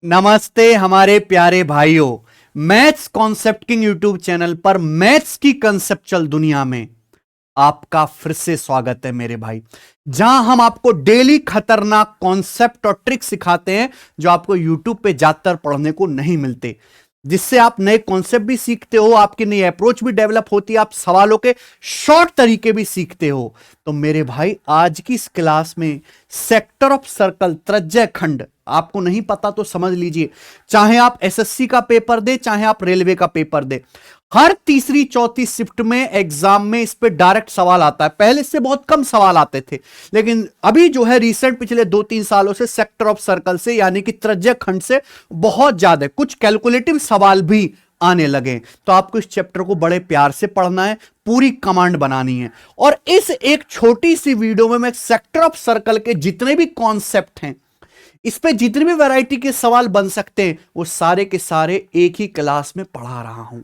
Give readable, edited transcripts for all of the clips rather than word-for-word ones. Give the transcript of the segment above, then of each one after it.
नमस्ते हमारे प्यारे भाइयों। Maths concept king YouTube channel पर मैथ्स की कंसेप्चुअल दुनिया में आपका फिर से स्वागत है मेरे भाई, जहां हम आपको डेली खतरनाक कॉन्सेप्ट और ट्रिक सिखाते हैं जो आपको यूट्यूब पे ज्यादातर पढ़ने को नहीं मिलते, जिससे आप नए कॉन्सेप्ट भी सीखते हो, आपकी नई अप्रोच भी डेवलप होती है, आप सवालों के शॉर्ट तरीके भी सीखते हो। तो मेरे भाई आज की इस क्लास में सेक्टर ऑफ सर्कल त्रिज्य खंड आपको नहीं पता तो समझ लीजिए, चाहे आप एसएससी का पेपर दे चाहे आप रेलवे का पेपर दे, हर तीसरी चौथी शिफ्ट में एग्जाम में इस पे डायरेक्ट सवाल आता है। पहले से बहुत कम सवाल आते थे, लेकिन अभी जो है रिसेंट पिछले 2-3 सालों से सेक्टर ऑफ सर्कल से यानी कि त्रिज्य खंड से बहुत ज्यादा कुछ कैलकुलेटिव सवाल भी आने लगे। तो आपको इस चैप्टर को बड़े प्यार से पढ़ना है, पूरी कमांड बनानी है, और इस एक छोटी सी वीडियो में मैं सेक्टर ऑफ सर्कल के जितने भी कॉन्सेप्ट हैं, इस पे जितने भी वैरायटी के सवाल बन सकते हैं, वो सारे के सारे एक ही क्लास में पढ़ा रहा हूं।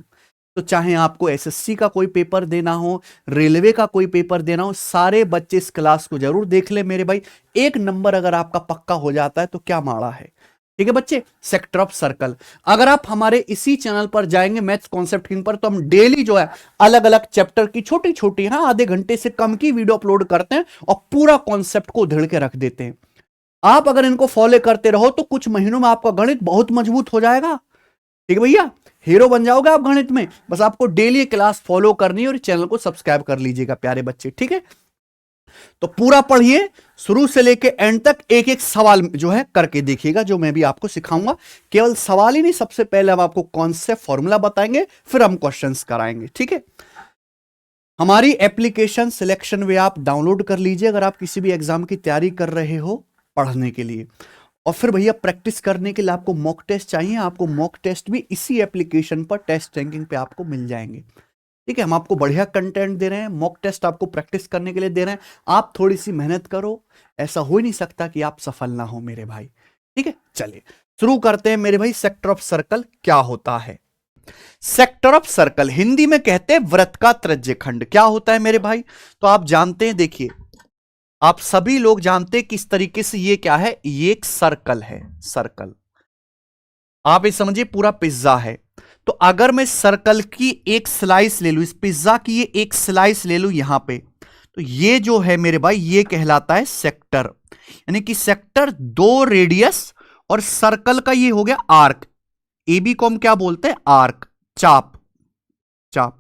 तो चाहे आपको एसएससी का कोई पेपर देना हो, रेलवे का कोई पेपर देना हो, सारे बच्चे इस क्लास को जरूर देख ले मेरे भाई। एक नंबर अगर आपका पक्का हो जाता है तो क्या माड़ा है। ठीक है बच्चे, सेक्टर ऑफ सर्कल अगर आप हमारे इसी चैनल पर जाएंगे मैथ्स कॉन्सेप्ट किंग पर, तो हम डेली जो है अलग अलग चैप्टर की छोटी छोटी आधे घंटे से कम की वीडियो अपलोड करते हैं और पूरा कॉन्सेप्ट को उधेड़ के रख देते हैं। आप अगर इनको फॉलो करते रहो तो कुछ महीनों में आपका गणित बहुत मजबूत हो जाएगा। ठीक है भैया, हीरो बन जाओगे आप गणित में। बस आपको डेली क्लास फॉलो करनी है और चैनल को सब्सक्राइब कर लीजिएगा प्यारे बच्चे, ठीक है। तो पूरा पढ़िए, शुरू से लेके एंड तक एक एक सवाल जो है करके देखिएगा, जो मैं भी आपको सिखाऊंगा। केवल सवाल ही नहीं, सबसे पहले हम आपको कॉन्सेप्ट फॉर्मूला बताएंगे, फिर हम क्वेश्चंस कराएंगे, ठीक है। हमारी एप्लीकेशन सिलेक्शन वे आप डाउनलोड कर लीजिए अगर आप किसी भी एग्जाम की तैयारी कर रहे हो पढ़ने के लिए। और फिर भैया प्रैक्टिस करने के लिए आपको मॉक टेस्ट चाहिए, आपको मॉक टेस्ट भी इसी एप्लीकेशन पर टेस्ट रैंकिंग पे आपको मिल जाएंगे। ठीक है, हम आपको बढ़िया कंटेंट दे रहे हैं, मॉक टेस्ट आपको प्रैक्टिस करने के लिए दे रहे हैं। आप थोड़ी सी मेहनत करो, ऐसा हो ही नहीं सकता कि आप सफल ना हो मेरे भाई। ठीक है, चलिए शुरू करते हैं मेरे भाई। सेक्टर ऑफ सर्कल क्या होता है? सेक्टर ऑफ सर्कल हिंदी में कहते हैं वृत्त का त्रिज्य खंड। क्या होता है मेरे भाई? तो आप जानते हैं, देखिए आप सभी लोग जानते हैं किस तरीके से ये क्या है, ये एक सर्कल है। सर्कल आप ये समझिए पूरा पिज्जा है। तो अगर मैं सर्कल की एक स्लाइस ले लूं, इस पिज्जा की ये एक स्लाइस ले लूं यहां पे, तो ये जो है मेरे भाई ये कहलाता है सेक्टर। यानी कि सेक्टर दो रेडियस और सर्कल का ये हो गया आर्क। एबी को हम क्या बोलते हैं? आर्क, चाप। चाप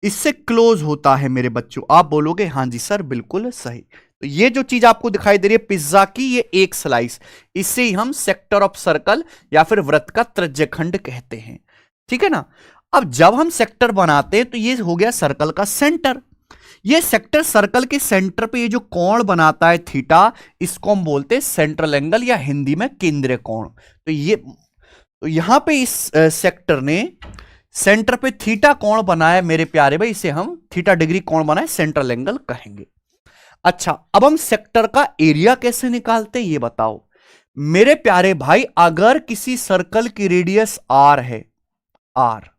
इससे क्लोज होता है मेरे बच्चों। आप बोलोगे हां जी सर बिल्कुल सही। तो ये जो चीज आपको दिखाई दे रही है पिज्जा की ये एक स्लाइस, इसे ही हम सेक्टर ऑफ सर्कल या फिर वृत्त का त्रिज्य खंड कहते हैं। ठीक है ना। अब जब हम सेक्टर बनाते हैं तो ये हो गया सर्कल का सेंटर। ये सेक्टर सर्कल के सेंटर पे ये जो कोण बनाता है थीटा, इसको हम बोलते हैं सेंट्रल एंगल या हिंदी में केंद्रीय कोण। तो यहां पे इस सेक्टर ने सेंटर पे थीटा कोण बनाया मेरे प्यारे भाई, इसे हम थीटा डिग्री कोण बनाए, सेंट्रल एंगल कहेंगे। अच्छा, अब हम सेक्टर का एरिया कैसे निकालते हैं ये बताओ मेरे प्यारे भाई। अगर किसी सर्कल की रेडियस आर है, आर,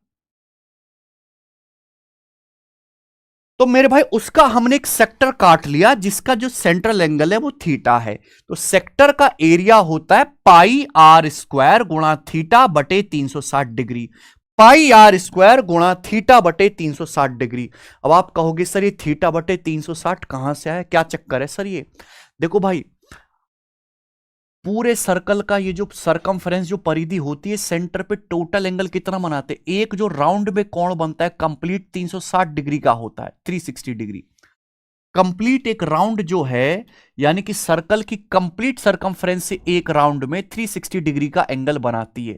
तो मेरे भाई उसका हमने एक सेक्टर काट लिया जिसका जो सेंट्रल एंगल है वो थीटा है। तो सेक्टर का एरिया होता है पाई आर स्क्वायर गुणा थीटा बटे 360 डिग्री। पाई आर स्क्वायर गुणा थीटा बटे 360 डिग्री। अब आप कहोगे सर ये थीटा बटे 360 कहां से आया, क्या चक्कर है सर ये? देखो भाई, पूरे सर्कल का ये जो सरकमफ्रेंस जो परिधि होती है, सेंटर पे टोटल एंगल कितना बनाते हैं? एक जो राउंड में कोण बनता है कंप्लीट 360 डिग्री का होता है, 360 डिग्री। कंप्लीट एक राउंड जो है यानी कि सर्कल की कंप्लीट सरकमफ्रेंस से एक राउंड में 360 डिग्री का एंगल बनाती है।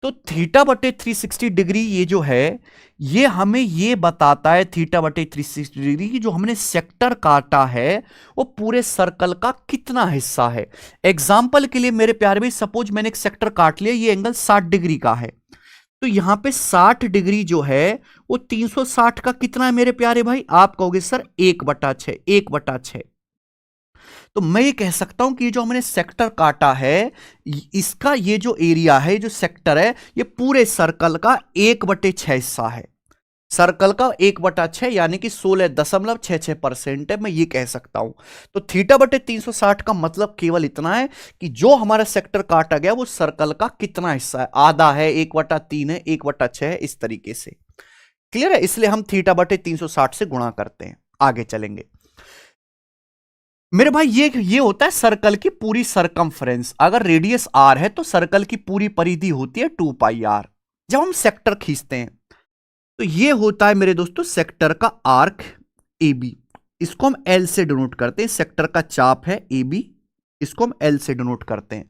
तो थीटा बटे 360 डिग्री ये जो है ये हमें ये बताता है, थीटा बटे 360 डिग्री की जो हमने सेक्टर काटा है वो पूरे सर्कल का कितना हिस्सा है। एग्जाम्पल के लिए मेरे प्यारे भाई, सपोज मैंने एक सेक्टर काट लिया, ये एंगल 60 डिग्री का है, तो यहां पे 60 डिग्री जो है वो 360 का कितना है मेरे प्यारे भाई? आप कहोगे सर 1/6, 1/6। तो मैं ये कह सकता हूं कि ये जो हमने सेक्टर काटा है, इसका ये जो एरिया है, जो सेक्टर है, ये पूरे सर्कल का 1/6 हिस्सा है। सर्कल का 1/6 यानी कि 16.66% है, मैं ये कह सकता हूं। तो थीटा बटे 360 का मतलब केवल इतना है कि जो हमारा सेक्टर काटा गया वो सर्कल का कितना हिस्सा है, आधा है, 1/3 है, 1/6 है, इस तरीके से। क्लियर है? इसलिए हम थीटा बटे 360 से गुणा करते हैं। आगे चलेंगे मेरे भाई। ये होता है सर्कल की पूरी सरकमफ्रेंस। अगर रेडियस आर है तो सर्कल की पूरी परिधि होती है 2πr। जब हम सेक्टर खींचते हैं तो ये होता है मेरे दोस्तों सेक्टर का आर्क ए बी, इसको हम एल से डिनोट करते हैं। सेक्टर का चाप है ए बी, इसको हम एल से डिनोट करते हैं।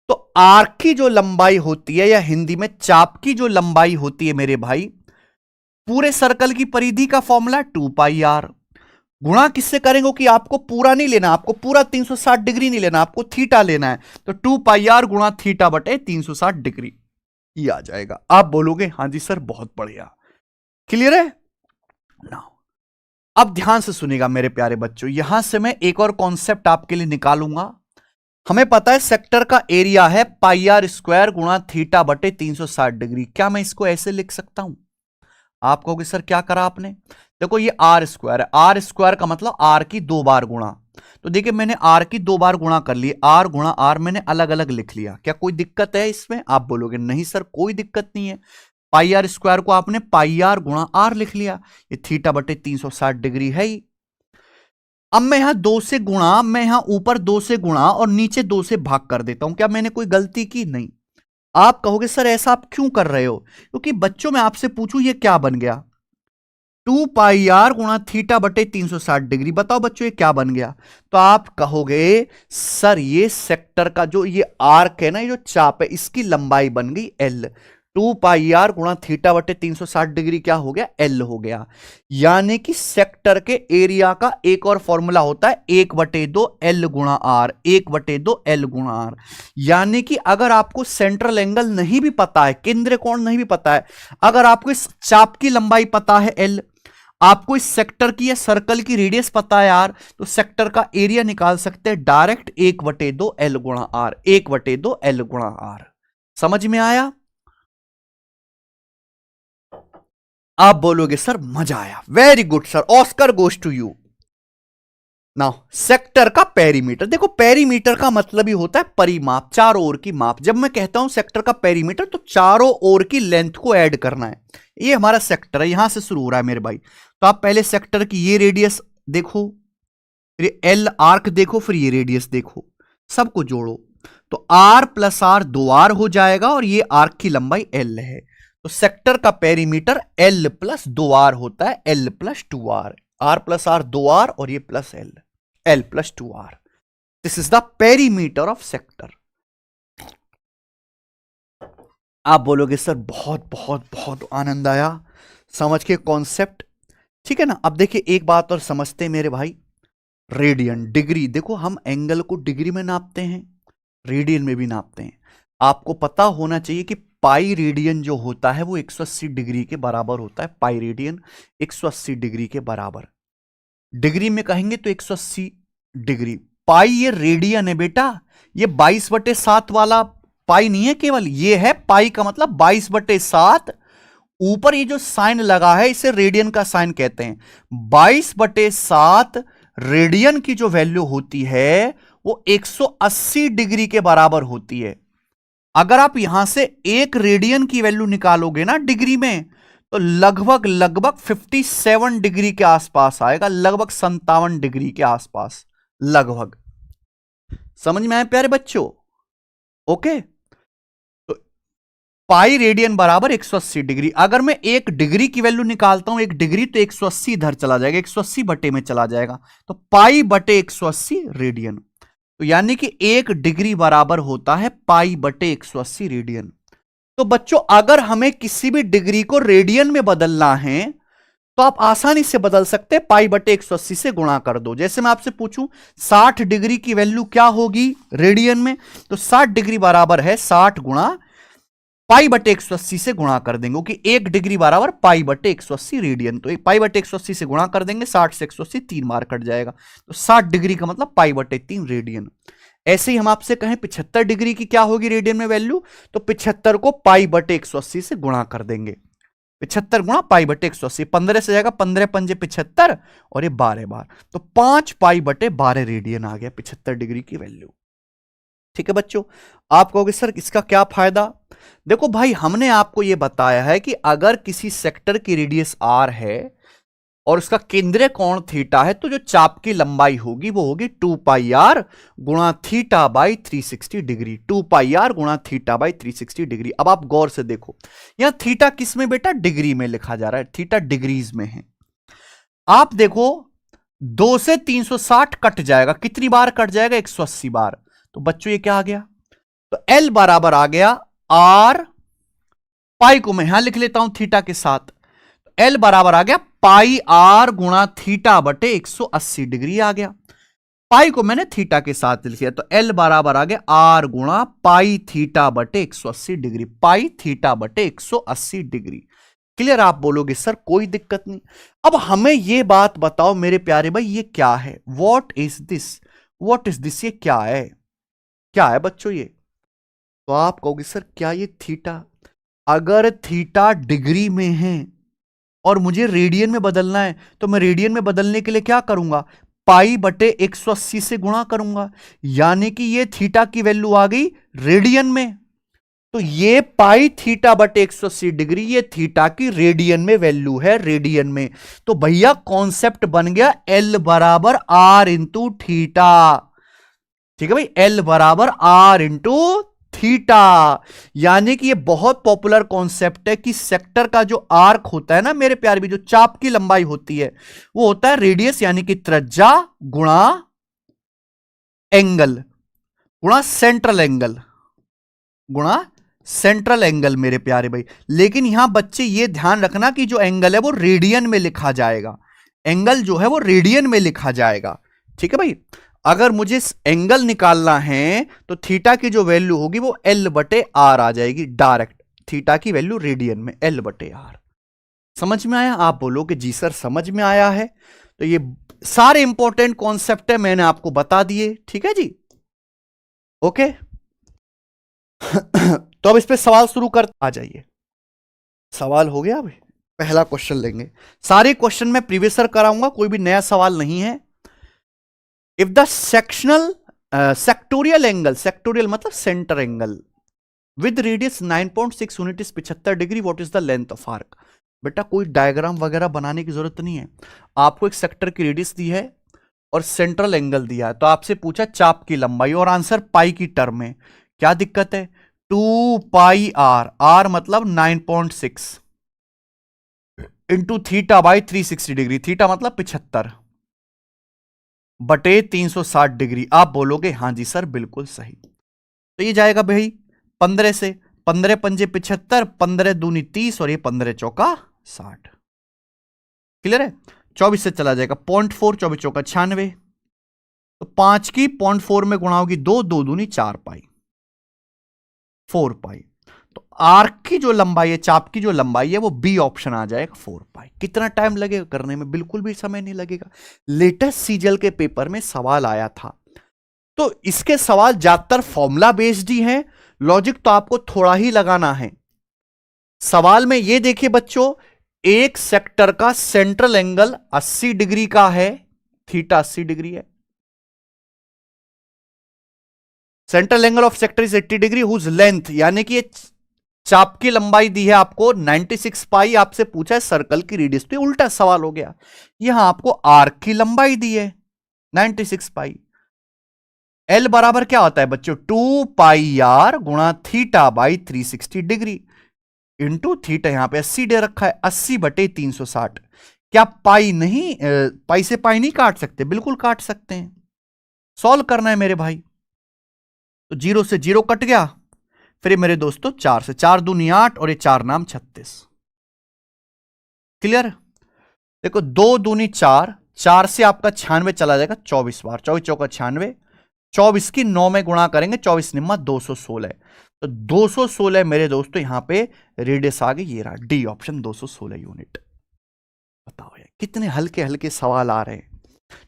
तो आर्क की जो लंबाई होती है, या हिंदी में चाप की जो लंबाई होती है मेरे भाई, पूरे सर्कल की परिधि का फॉर्मूला 2πr। गुणा किससे करेंगे कि आपको पूरा नहीं लेना, आपको पूरा 360 डिग्री नहीं लेना, आपको थीटा लेना है। तो 2πr गुणा थीटा बटे 360 डिग्री ये आ जाएगा। आप बोलोगे हाँ जी सर बहुत बढ़िया, क्लियर है ना। अब ध्यान से सुनिएगा मेरे प्यारे बच्चों, यहां से मैं एक और कॉन्सेप्ट आपके लिए निकालूंगा। हमें पता है सेक्टर का एरिया है πr² गुणा थीटा बटे 360 डिग्री। क्या मैं इसको ऐसे लिख सकता हूं? आप कहोगे सर क्या करा आपने? देखो ये r² है, r² का मतलब r की 2 बार गुणा। तो देखिए मैंने r की 2 बार गुणा कर ली, r गुणा r मैंने अलग अलग लिख लिया। क्या कोई दिक्कत है इसमें? आप बोलोगे नहीं सर कोई दिक्कत नहीं है। πr² को आपने πr गुणा r लिख लिया, ये थीटा बटे 360 डिग्री है ही। अब मैं यहां 2 से गुणा, मैं यहां ऊपर 2 से गुणा और नीचे 2 से भाग कर देता हूं। क्या मैंने कोई गलती की? नहीं। आप कहोगे सर ऐसा आप क्यों कर रहे हो? क्योंकि बच्चों मैं आपसे पूछूं ये क्या बन गया? 2πr गुणा थीटा बटे 360 डिग्री। बताओ बच्चों ये क्या बन गया? तो आप कहोगे सर ये सेक्टर का जो ये आर्क है ना, ये जो चाप है, इसकी लंबाई बन गई l। 2πr गुणा थीटा बटे 360 डिग्री क्या हो गया? l हो गया। यानी कि सेक्टर के एरिया का एक और फॉर्मूला होता है 1/2 l गुणा r, 1/2 l गुणा r। यानी कि अगर आपको सेंट्रल एंगल नहीं भी पता है, केंद्र कोण नहीं भी पता है, अगर आपको इस चाप की लंबाई पता है l, आपको इस सेक्टर की या सर्कल की रेडियस पता है r, तो सेक्टर का एरिया निकाल सकते हैं डायरेक्ट 1/2 l गुणा r, 1/2 l गुणा r। समझ में आया? आप बोलोगे सर मजा आया, very good sir, Oscar goes to you. Now sector का पेरीमीटर। देखो पेरीमीटर का मतलब ही होता है परिमाप, चारों ओर की माप। जब मैं कहता हूं सेक्टर का पेरीमीटर तो चारों ओर की लेंथ को ऐड करना है। ये हमारा सेक्टर है, यहां से शुरू हो रहा है मेरे भाई। तो आप पहले सेक्टर की ये रेडियस देखो, फिर एल आर्क देखो, फिर ये रेडियस देखो, सबको जोड़ो तो r प्लस r 2r हो जाएगा और ये आर्क की लंबाई l है। तो सेक्टर का पेरीमीटर l प्लस 2r होता है, l plus 2r, r plus r 2r और ये plus l, l plus 2r। This is the perimeter of sector. आप बोलोगे सर बहुत बहुत बहुत आनंद आया समझ के कॉन्सेप्ट, ठीक है ना। अब देखिए एक बात और समझते हैं मेरे भाई, रेडियन डिग्री। देखो हम एंगल को डिग्री में नापते हैं, रेडियन में भी नापते हैं। आपको पता होना चाहिए कि पाई रेडियन जो होता है वो 180 डिग्री के बराबर होता है। पाई रेडियन 180 डिग्री के बराबर, डिग्री में कहेंगे तो 180 डिग्री। पाई ये रेडियन है बेटा, ये 22/7 वाला पाई नहीं है केवल, ये है पाई का मतलब 22/7। ऊपर ये जो साइन लगा है इसे रेडियन का साइन कहते हैं। 22/7 रेडियन की जो वैल्यू होती है वो 180 डिग्री के बराबर होती है। अगर आप यहां से 1 रेडियन की वैल्यू निकालोगे ना डिग्री में, तो लगभग लगभग 57 डिग्री के आसपास आएगा, लगभग 57 डिग्री के आसपास लगभग। समझ में आए प्यारे बच्चों? ओके, तो पाई रेडियन बराबर 180 डिग्री। अगर मैं 1 डिग्री की वैल्यू निकालता हूं, 1 डिग्री, तो 180 इधर चला जाएगा, 180 बटे में चला जाएगा, तो पाई बटे 180 रेडियन। तो यानी कि 1 डिग्री बराबर होता है पाई बटे 180 रेडियन। तो बच्चों अगर हमें किसी भी डिग्री को रेडियन में बदलना है तो आप आसानी से बदल सकते हैं, पाई बटे 180 से गुणा कर दो। जैसे मैं आपसे पूछूं 60 डिग्री की वैल्यू क्या होगी रेडियन में, तो 60 डिग्री बराबर है 60 गुणा पाई बटे 180 से गुणा कर देंगे, क्योंकि 1 डिग्री बराबर पाई बटे 180 रेडियन। तो पाई बटे 180 से गुणा कर देंगे, 60 से 180 3 बार कट जाएगा, तो 60 डिग्री का मतलब पाई बटे 3 रेडियन। ऐसे ही हम आपसे कहें 75 डिग्री की क्या होगी रेडियन में वैल्यू, तो 75 को पाई बटे 180 से गुणा कर देंगे। 75 गुणा पाई बटे 180, 15 से जाएगा 15 पंजे 75 और ये 12 बार, तो 5 पाई बटे 12 रेडियन आ गया 75 डिग्री की वैल्यू। ठीक है बच्चों, आप कहोगे सर इसका क्या फायदा? देखो भाई, हमने आपको यह बताया है कि अगर किसी सेक्टर की रेडियस आर है और उसका केंद्रीय कोण थीटा है, तो जो चाप की लंबाई होगी वो होगी 2 पाई आर गुणा theta by 360 degree, 2 pi r गुणा थीटा बाई 360 डिग्री। अब आप गौर से देखो, यहां थीटा किस में बेटा? डिग्री में लिखा जा रहा है, थीटा डिग्रीज में है। आप देखो 2 से 360 कट जाएगा, कितनी बार कट जाएगा? 180 बार। तो बच्चों ये क्या आ गया? तो एल बराबर आ गया आर, पाई को मैं यहां लिख लेता हूं थीटा के साथ, एल बराबर आ गया पाई आर गुणा थीटा बटे 180 डिग्री आ गया। पाई को मैंने थीटा के साथ लिख लिया, तो एल बराबर आ गया आर गुणा पाई थीटा बटे 180 डिग्री, पाई थीटा बटे 180 डिग्री। क्लियर? आप बोलोगे सर कोई दिक्कत नहीं। अब हमें यह बात बताओ मेरे प्यारे भाई, ये क्या है? What is this? What is this? ये क्या है? क्या है बच्चों ये? तो आप कहोगे सर क्या ये थीटा? अगर थीटा डिग्री में है और मुझे रेडियन में बदलना है, तो मैं रेडियन में बदलने के लिए क्या करूंगा? पाई बटे 180 से गुणा करूंगा, यानी कि ये थीटा की वैल्यू आ गई रेडियन में। तो ये पाई थीटा बटे 180 डिग्री, ये थीटा की रेडियन में वैल्यू है, रेडियन में। तो भैया कॉन्सेप्ट बन गया एल बराबर आर इंटू थीटा। ठीक है भाई, एल बराबर आर इंटू थीटा, यानी कि ये बहुत पॉपुलर कॉन्सेप्ट है कि सेक्टर का जो आर्क होता है ना मेरे प्यारे भी, जो चाप की लंबाई होती है वो होता है रेडियस, यानी कि त्रिज्या गुणा एंगल गुणा सेंट्रल एंगल, गुणा सेंट्रल एंगल मेरे प्यारे भाई। लेकिन यहां बच्चे ये ध्यान रखना कि जो एंगल है वो रेडियन में लिखा जाएगा, एंगल जो है वो रेडियन में लिखा जाएगा। ठीक है भाई, अगर मुझे एंगल निकालना है तो थीटा की जो वैल्यू होगी वो एल बटे आर आ जाएगी डायरेक्ट, थीटा की वैल्यू रेडियन में एल बटे आर। समझ में आया? आप बोलोगे जी सर समझ में आया है। तो ये सारे इंपॉर्टेंट कॉन्सेप्ट है, मैंने आपको बता दिए। ठीक है जी, ओके। तो अब इस पे सवाल शुरू कर, आ जाइए। सवाल हो गया? अभी पहला क्वेश्चन लेंगे, सारे क्वेश्चन मैं प्रीवियस कराऊंगा, कोई भी नया सवाल नहीं है। If the sectorial angle, sectorial मतलब centre angle, with radius 9.6 unit is 75 degree, what is the length of arc? बेटा कोई डायग्राम वगैरह बनाने की जरूरत नहीं है, आपको एक सेक्टर की रेडियस दी है और सेंट्रल एंगल दिया है, तो आपसे पूछा चाप की लंबाई और आंसर पाई की टर्म में। क्या दिक्कत है? 2 पाई आर, आर मतलब 9.6 into theta by 360 degree, theta मतलब 75 बटे 360 डिग्री। आप बोलोगे हां जी सर बिल्कुल सही। तो ये जाएगा भाई 15 से, 15 पंजे 75, 15 दूनी 30 और ये 15 चौका 60। क्लियर है? 24 से चला जाएगा 0.4, 24 चौका 96, तो 5 की 0.4 में गुणा होगी 2, 2 दूनी 4 पाई, 4 पाई। तो आर्क की जो लंबाई है, चाप की जो लंबाई है वो बी ऑप्शन आ जाएगा 4 पाई। कितना टाइम लगेगा करने में? बिल्कुल भी समय नहीं लगेगा। लेटेस्ट सीजीएल के पेपर में सवाल आया था, तो इसके सवाल ज्यादातर फॉर्मूला बेस्ड ही हैं, लॉजिक तो आपको थोड़ा ही लगाना है। सवाल में ये देखिए बच्चों, एक सेक्टर का सेंट्रल एंगल 80 डिग्री का है, थीटा 80 डिग्री है। Central angle of sector is 80 degree, whose length, यानी कि चाप की लंबाई दी है आपको 96 पाई, आपसे पूछा है सर्कल की रेडियस, तो उल्टा सवाल हो गया। यहां आपको आर्क की लंबाई दी है 96 पाई। एल बराबर क्या होता है बच्चों? 2 पाई आर गुणा theta by 360 degree into theta, यहां पे 80 दे रखा है, 80 बटे 360। क्या पाई नहीं, पाई से पाई नहीं काट सकते? बिल्कुल काट सकते हैं। सॉल्व करना है मेरे भाई, तो 0 से 0 कट गया, फिर मेरे दोस्तों 4 से, 4 दूनी 8 और ये 4 नाम 36। क्लियर? देखो 2 दूनी 4, 4 से आपका 96 चला जाएगा 24 बार, 24 चौका 96, 24 की 9 में गुणा करेंगे, 24 निम्मा 216, तो 216 मेरे दोस्तों यहां पे रेडियस आ गई, ये रहा डी ऑप्शन 216 यूनिट। बताओ यार कितने हल्के हल्के सवाल आ रहे हैं।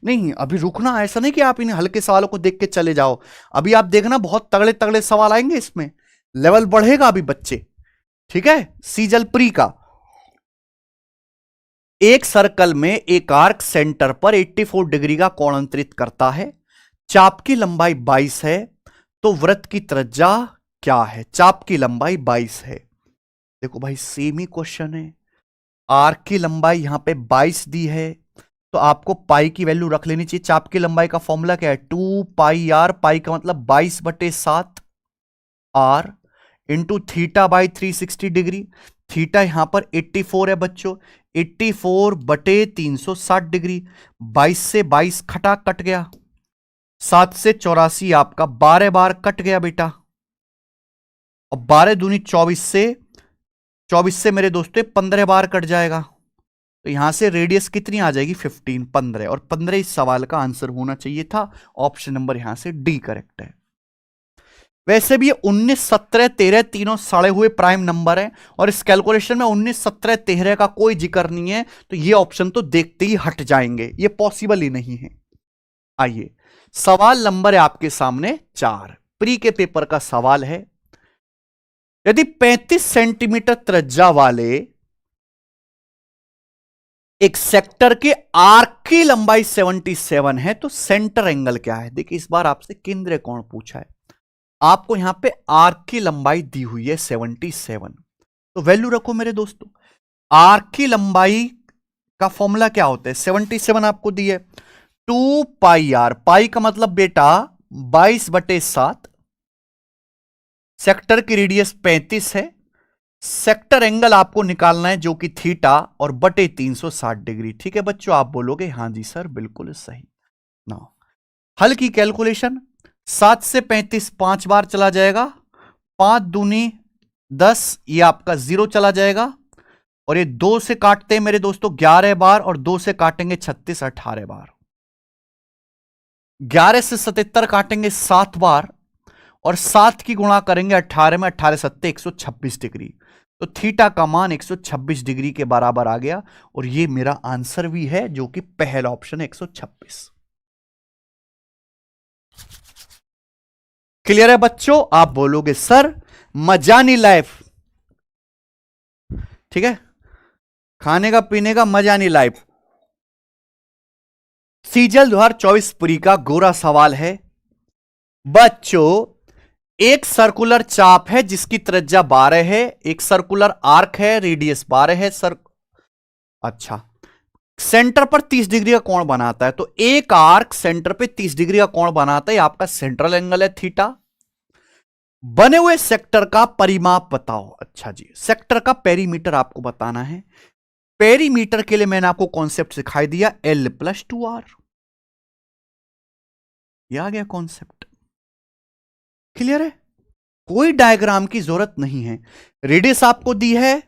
नहीं अभी रुकना, ऐसा नहीं कि आप इन हल्के सवालों को देख के चले जाओ, अभी आप देखना बहुत तगड़े तगड़े सवाल आएंगे, इसमें लेवल बढ़ेगा अभी बच्चे। ठीक है, सीजल प्री का एक सर्कल में एक आर्क सेंटर पर 84 डिग्री का कोण अंतरित करता है। चाप की लंबाई 22 है, तो वृत्त की त्रिज्या क्या है? चाप की लंबाई 22 है। देखो भाई सेम ही क्वेश्चन है। आर्क की लंबाई यहां पे 22 दी है, तो आपको पाई की वैल्यू रख लेनी चाहिए। चाप की लंबाई का फॉर्मूला क्या है? 2 पाई आर। पाई का मतलब 22/7 r into theta by 360 degree. Theta यहां पर 84 है बच्चों, 84/360 डिग्री। 22 से 22 खटा कट गया, 7 से 84 आपका 12 बार कट गया बेटा, और 12 दूनी 24 से मेरे दोस्तों 15 बार कट जाएगा। तो यहां से रेडियस कितनी आ जाएगी? 15, 15, और 15 इस सवाल का आंसर होना चाहिए था। ऑप्शन नंबर यहां से डी करेक्ट है। वैसे भी ये 19, 17, 13 तीनों सड़े हुए प्राइम नंबर है, और इस कैलकुलेशन में 19, 17, 13 का कोई जिक्र नहीं है, तो ये ऑप्शन तो देखते ही हट जाएंगे, ये पॉसिबल ही नहीं है। आइए सवाल नंबर है आपके सामने 4, प्री के पेपर का सवाल है। यदि 35 सेंटीमीटर त्रिज्या वाले एक सेक्टर के आर्क की लंबाई 77 है, तो सेंटर एंगल क्या है? देखिए इस बार आपसे केंद्रीय कोण पूछा है, आपको यहां पे आर्क की लंबाई दी हुई है 77, तो वैल्यू रखो मेरे दोस्तों। आर्क की लंबाई का फॉर्मूला क्या होता है? 77 आपको दी है, 2 पाई आर। पाई का मतलब बेटा 22/7। सेक्टर की रेडियस 35 है। सेक्टर एंगल आपको निकालना है जो कि थीटा और बटे 360 डिग्री। ठीक है बच्चों, आप बोलोगे हां जी सर बिल्कुल सही। ना हल की कैलकुलेशन, 7 से 35 5 बार चला जाएगा, 5 दूनी 10, ये आपका 0 चला जाएगा, और ये 2 से काटते हैं मेरे दोस्तों 11 बार, और 2 से काटेंगे 36, 18 बार। 11 से 77 काटेंगे 7 बार, और 7 की गुणा करेंगे 18 में, 18 7 126 डिग्री। तो थीटा का मान 126 डिग्री के बराबर आ गया, और ये मेरा आंसर भी है जो कि पहला ऑप्शन है 126। क्लियर है बच्चों? आप बोलोगे सर मजा नहीं लाइफ, ठीक है, खाने का पीने का मजा नहीं लाइफ। सीजल 2024 प्री का गोरा सवाल है बच्चों। एक सर्कुलर चाप है जिसकी त्रिज्या 12 है, एक सर्कुलर आर्क है, रेडियस 12 है अच्छा, सेंटर पर 30 डिग्री का कोण बनाता है। तो एक आर्क सेंटर पे 30 डिग्री का कोण बनाता है, आपका सेंट्रल एंगल है थीटा। बने हुए सेक्टर का परिमाप बताओ। अच्छा जी, सेक्टर का पेरीमीटर आपको बताना है। पेरीमीटर के लिए मैंने आपको कॉन्सेप्ट सिखाई दिया, L+2R। यह आ गया कॉन्सेप्ट, क्लियर है? कोई डायग्राम की जरूरत नहीं है। रेडियस आपको दी है,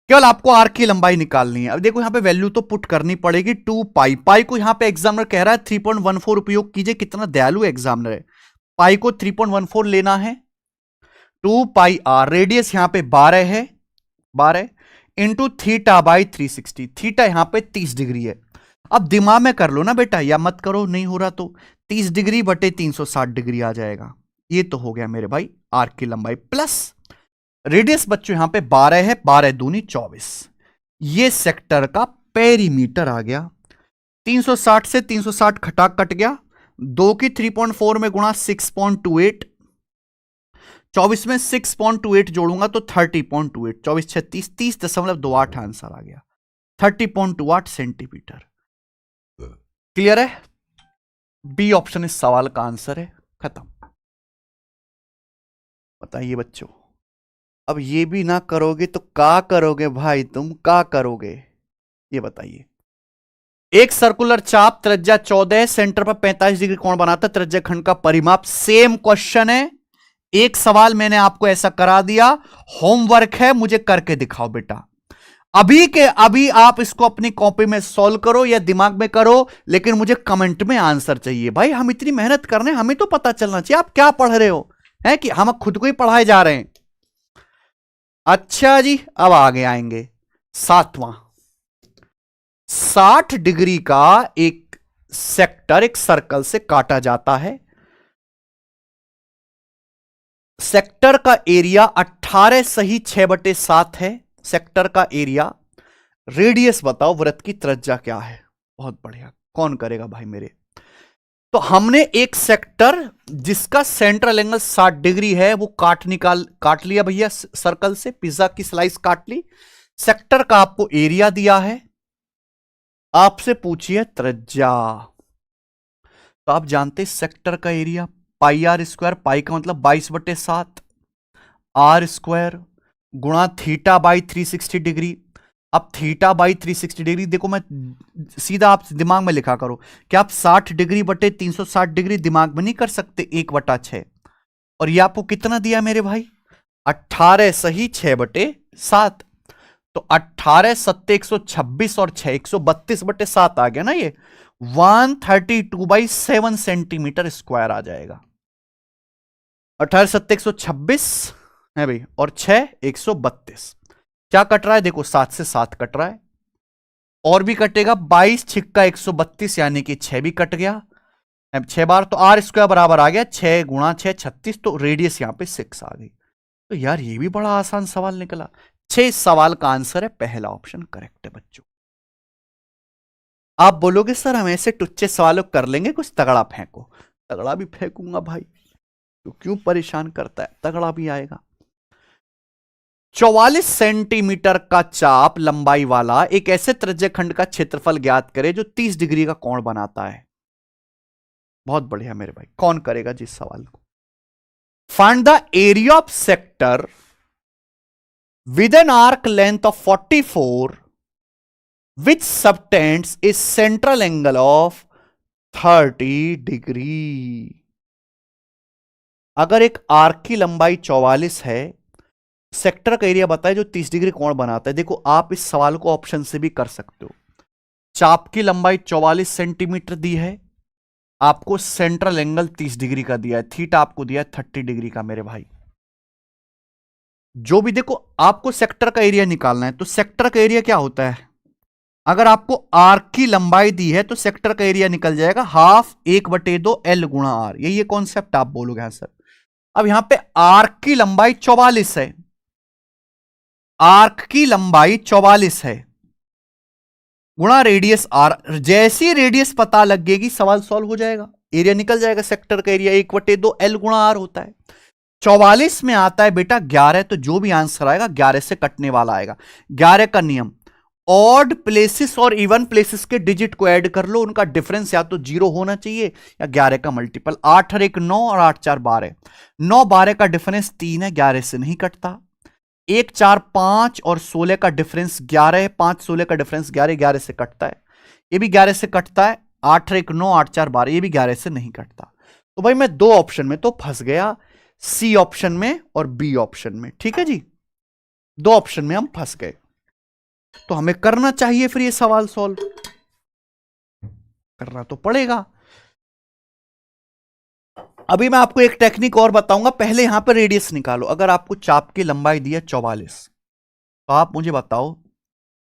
केवल आपको आर्क की लंबाई निकालनी है। अब देखो यहां पे वैल्यू तो पुट करनी पड़ेगी, 2 पाई। पाई को यहां पे एग्जामिनर कह रहा है 3.14 उपयोग कीजिए। कितना दयालु एग्जामिनर है, पाई को 3.14 लेना है। 2 पाई आर, रेडियस यहां पे 12 है, 12 इंटू थीटा बाई 360। थीटा यहां पे 30 डिग्री है। अब दिमाग में कर लो ना बेटा, या मत करो नहीं हो रहा तो 30 डिग्री बटे 360 डिग्री आ जाएगा। ये तो हो गया मेरे भाई आर्क की लंबाई, प्लस रेडियस बच्चों यहां पे 12 है, 12 दूनी 24। ये सेक्टर का पेरीमीटर आ गया। 360 से 360 खटा कट गया, 2 की 3.4 में गुणा 6.28, 24 में 6.28 जोड़ूंगा तो 30.28, 24 36 30.28 आंसर आ गया, 30.28 सेंटीमीटर। क्लियर है? बी ऑप्शन इस सवाल का आंसर है। खत्म। बताइए बच्चों, अब ये भी ना करोगे तो क्या करोगे भाई, तुम क्या करोगे ये बताइए। एक सर्कुलर चाप त्रिज्या 14, सेंटर पर 45 डिग्री कोण बनाता, त्रिज्या खंड का परिमाप। सेम क्वेश्चन है, एक सवाल मैंने आपको ऐसा करा दिया, होमवर्क है, मुझे करके दिखाओ बेटा। अभी के अभी आप इसको अपनी कॉपी में सॉल्व करो या दिमाग में करो, लेकिन मुझे कमेंट में आंसर चाहिए। भाई हम इतनी मेहनत कर रहे हैं, हमें तो पता चलना चाहिए आप क्या पढ़ रहे हो, है कि हम खुद को ही पढ़ाए जा रहे हैं। अच्छा जी, अब आगे आएंगे 7वां। 60 डिग्री का एक सेक्टर एक सर्कल से काटा जाता है। सेक्टर का एरिया 18 सही 6/7 है। सेक्टर का एरिया रेडियस बताओ, वृत्त की त्रिज्या क्या है। बहुत बढ़िया, कौन करेगा भाई मेरे। तो हमने एक सेक्टर जिसका सेंट्रल एंगल 60 डिग्री है वो काट लिया भैया सर्कल से, पिज्जा की स्लाइस काट ली। सेक्टर का आपको एरिया दिया है, आपसे पूछिए त्रिज्या। तो आप जानते सेक्टर का एरिया पाई आर स्क्वायर, पाई का मतलब 22/7 आर स्क्वायर गुणा थीटा बाई 360 डिग्री। अब थीटा बाई 360 डिग्री देखो, मैं सीधा आप दिमाग में लिखा करो कि आप 60 डिग्री बटे 360 डिग्री दिमाग में नहीं कर सकते, 1/6। और ये आपको कितना दिया मेरे भाई, 18 सही 6/7। तो 18 7 126 और 6 132/7 आ गया ना, ये 132/7 सेंटीमीटर स्क्वायर आ जाएगा। 18 7 126 है भाई, और 6 132। क्या कट रहा है देखो, 7 से 7 कट रहा है, और भी कटेगा 22 छिक्का 132 यानी कि 6 भी कट गया। अब 6 बार तो आर स्क्वायर बराबर आ गया 6 गुणा 6 36, तो रेडियस यहां पे 6 आ गई। तो यार ये भी बड़ा आसान सवाल निकला। 6 सवाल का आंसर है पहला ऑप्शन करेक्ट है बच्चों। आप बोलोगे सर हम ऐसे टुच्चे सवालों कर लेंगे, कुछ तगड़ा फेंको। तगड़ा भी फेंकूंगा भाई, तो क्यों परेशान करता है, तगड़ा भी आएगा। 44 सेंटीमीटर का चाप लंबाई वाला एक ऐसे त्रिज्यखंड का क्षेत्रफल ज्ञात करे जो 30 डिग्री का कोण बनाता है। बहुत बढ़िया मेरे भाई, कौन करेगा जिस सवाल को। Find the area of sector with an arc length of 44 which subtends A central angle of 30 degree. अगर एक आर्क की लंबाई 44 है, सेक्टर का एरिया बताए जो 30 डिग्री कोण बनाता है। देखो आप इस सवाल को ऑप्शन से भी कर सकते हो। चाप की लंबाई 44 सेंटीमीटर दी है, आपको सेंट्रल एंगल 30 डिग्री का दिया है, थीटा आपको दिया है 30 डिग्री का मेरे भाई। जो भी देखो आपको सेक्टर का एरिया निकालना है, तो सेक्टर का एरिया क्या होता है, अगर आपको आर्क की लंबाई दी है तो सेक्टर का एरिया निकल जाएगा हाफ 1/2 L गुणा आर। यही ये कॉन्सेप्ट आप बोलोगे हाँ सर। अब यहां पे आर्क की लंबाई 44 है, आर्क की लंबाई 44 है गुणा रेडियस आर। जैसी रेडियस पता लगेगी सवाल सॉल्व हो जाएगा, एरिया निकल जाएगा। सेक्टर का एरिया 1/2 L गुणा आर होता है। 44 में आता है बेटा 11, तो जो भी आंसर आएगा 11 से कटने वाला आएगा। 11 का नियम, ऑड प्लेसेस और इवन प्लेसेस के डिजिट को ऐड कर लो, उनका डिफरेंस या तो 0 होना चाहिए या 11 का मल्टीपल। 8 और 1 9 और 8 4 12, 9 12 का डिफरेंस 3 है, 11 से नहीं कटता। 1 4 5 और 16 का डिफरेंस 11 है, 5 16 का डिफरेंस 11, 11 से कटता है। ये भी 11 से कटता है। 8 और 1 9 8 4 12, ये भी 11 से नहीं कटता। तो भाई मैं 2 ऑप्शन में तो फंस गया, सी ऑप्शन में और बी ऑप्शन में। ठीक है जी, 2 ऑप्शन में हम फंस गए। तो हमें करना चाहिए फिर ये सवाल सॉल्व, करना तो पड़ेगा। अभी मैं आपको एक टेक्निक और बताऊंगा, पहले यहां पर रेडियस निकालो। अगर आपको चाप की लंबाई दी है 44, तो आप मुझे बताओ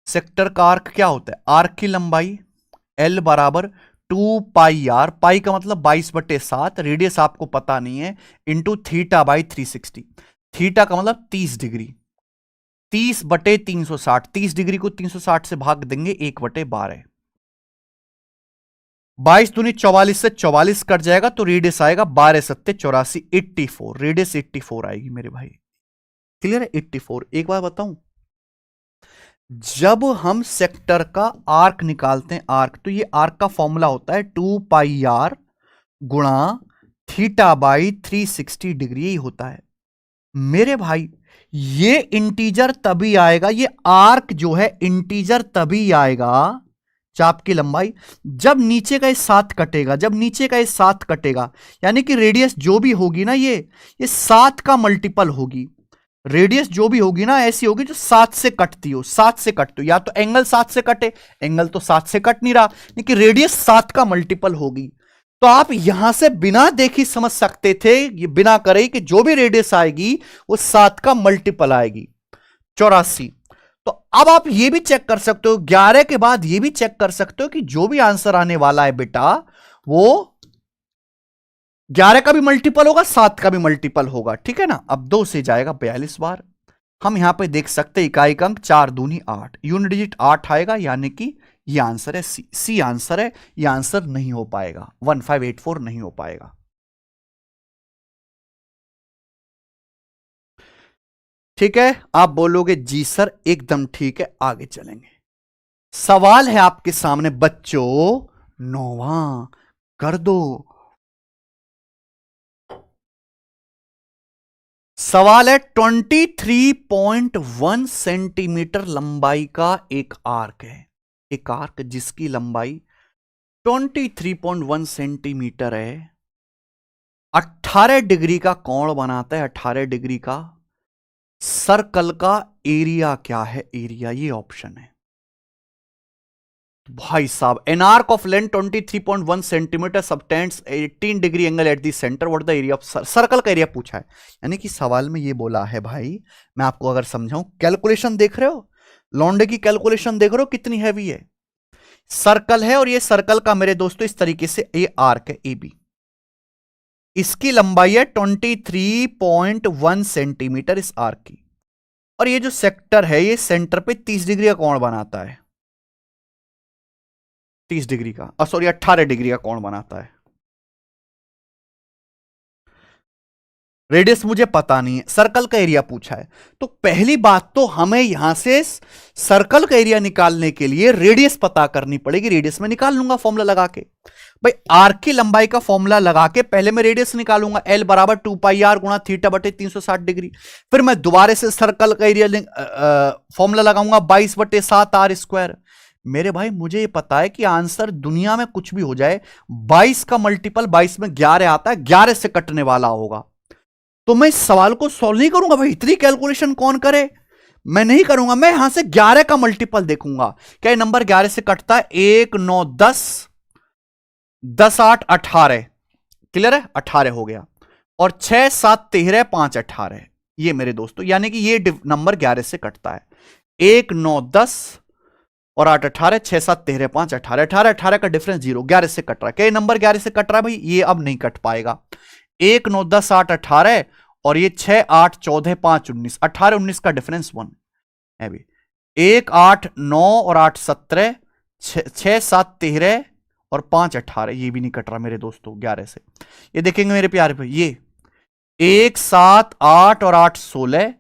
सेक्टर का आर्क क्या होता है। आर्क की लंबाई L बराबर 2 पाई आर, पाई का मतलब 22/7, रेडियस आपको पता नहीं है, इंटू थीटा बाई 360। थीटा का मतलब 30 डिग्री, 30/360। 30 डिग्री को 360 से भाग देंगे 1/12। 22 दूनी 44 से 44 कट जाएगा, तो रेडियस आएगा 12 7 84, 84। रेडियस 84 आएगी मेरे भाई। क्लियर है, 84। एक बार बताऊं, जब हम सेक्टर का आर्क निकालते हैं, आर्क, तो ये आर्क का फॉर्मूला होता है 2 पाई आर गुणा थीटा बाई 360 डिग्री, ही होता है मेरे भाई। ये इंटीजर तभी आएगा, ये आर्क जो है इंटीजर तभी आएगा, चाप की लंबाई, जब नीचे का ये 7 कटेगा। जब नीचे का ये 7 कटेगा यानी कि रेडियस जो भी होगी ना, ये 7 का मल्टीपल होगी। रेडियस जो भी होगी ना ऐसी होगी जो 7 से कटती हो, 7 से कटती हो। या तो एंगल 7 से कटे, एंगल तो 7 से कट नहीं रहा, लेकिन रेडियस 7 का मल्टीपल होगी। तो आप यहां से बिना देखी समझ सकते थे, ये बिना करे कि जो भी रेडियस आएगी वो 7 का मल्टीपल आएगी, 84। तो अब आप ये भी चेक कर सकते हो, 11 के बाद ये भी चेक कर सकते हो कि जो भी आंसर आने वाला है बेटा, वो 11 का भी मल्टीपल होगा, 7 का भी मल्टीपल होगा। ठीक है ना। अब 2 से जाएगा 42 बार, हम यहां पे देख सकते हैं इकाई का अंक 4 दूनी 8, यूनिट डिजिट 8 आएगा, यानी कि ये आंसर है सी। सी आंसर है, ये आंसर नहीं हो पाएगा, 1584 नहीं हो पाएगा। ठीक है, आप बोलोगे जी सर एकदम ठीक है, आगे चलेंगे। सवाल है आपके सामने बच्चों, 9वां कर दो। सवाल है 23.1 सेंटीमीटर लंबाई का एक आर्क है, एक आर्क जिसकी लंबाई 23.1 सेंटीमीटर है, 18 डिग्री का कोण बनाता है, 18 डिग्री का। सर्कल का एरिया क्या है, एरिया, ये ऑप्शन है भाई साहब। An arc of length 23.1 centimetre subtends 18 degree angle at the centre, what the area of circle का एरिया पूछा है। यानी कि सवाल में ये बोला है भाई, मैं आपको अगर समझाऊं, कैलकुलेशन देख रहे हो, लॉन्डे की कैलकुलेशन देख रहे हो कितनी हैवी है। सर्कल है और ये सर्कल का मेरे दोस्तों इस तरीके से ये आर्क है ए बी, इसकी लंबाई है 23.1 सेंटीमीटर इस आर्क की, और ये जो सेक्टर है ये सेंटर पे 30 डिग्री का कोण बनाता है, 30 डिग्री का, सॉरी 18 डिग्री का कोण बनाता है। रेडियस मुझे पता नहीं है, सर्कल का एरिया पूछा है। तो पहली बात तो हमें यहां से सर्कल का एरिया निकालने के लिए रेडियस पता करनी पड़ेगी, रेडियस में निकाल लूंगा फॉर्मूला लगा के। भाई आर्क की लंबाई का फॉर्मूला लगा के पहले मैं रेडियस निकालूंगा, एल बराबर 2 पाई आर गुणा थीटा बटे 360 डिग्री। फिर मैं दोबारा से सर्कल का एरिया फॉर्मूला लगाऊंगा 22 बटे 7 आर स्क्वायर। मेरे भाई मुझे ये पता है कि आंसर दुनिया में कुछ भी हो जाए, 22 का मल्टीपल 22 में 11 आता है, 11 से कटने वाला होगा। तो मैं इस सवाल को सॉल्व नहीं करूंगा भाई, इतनी कैलकुलेशन कौन करे, मैं नहीं करूंगा। मैं यहां से 11 का मल्टीपल देखूंगा, क्या ये नंबर 11 से कटता है, 1 9 10 10 8 18, क्लियर है, 18 हो गया, और 6 7 13 5 18, ये मेरे दोस्तों, यानी कि ये नंबर 11 से कटता है। 1 9 10 और 8 18, 6 7 13 5 18, 18 18 का डिफरेंस 0, 11 से कट रहा है। क्या ये नंबर 11 से कट रहा है भाई, ये अब नहीं कट पाएगा। 1 9 10 8 18 और ये 6 8 14 5 19, 18 19 का डिफरेंस 1 है भी। 1 8 9 और 8 17, 6 7 13 और 5 18, ये भी नहीं कट रहा मेरे दोस्तों 11 से। ये देखेंगे मेरे प्यारे भाई, ये 1 7 8 और 8 16,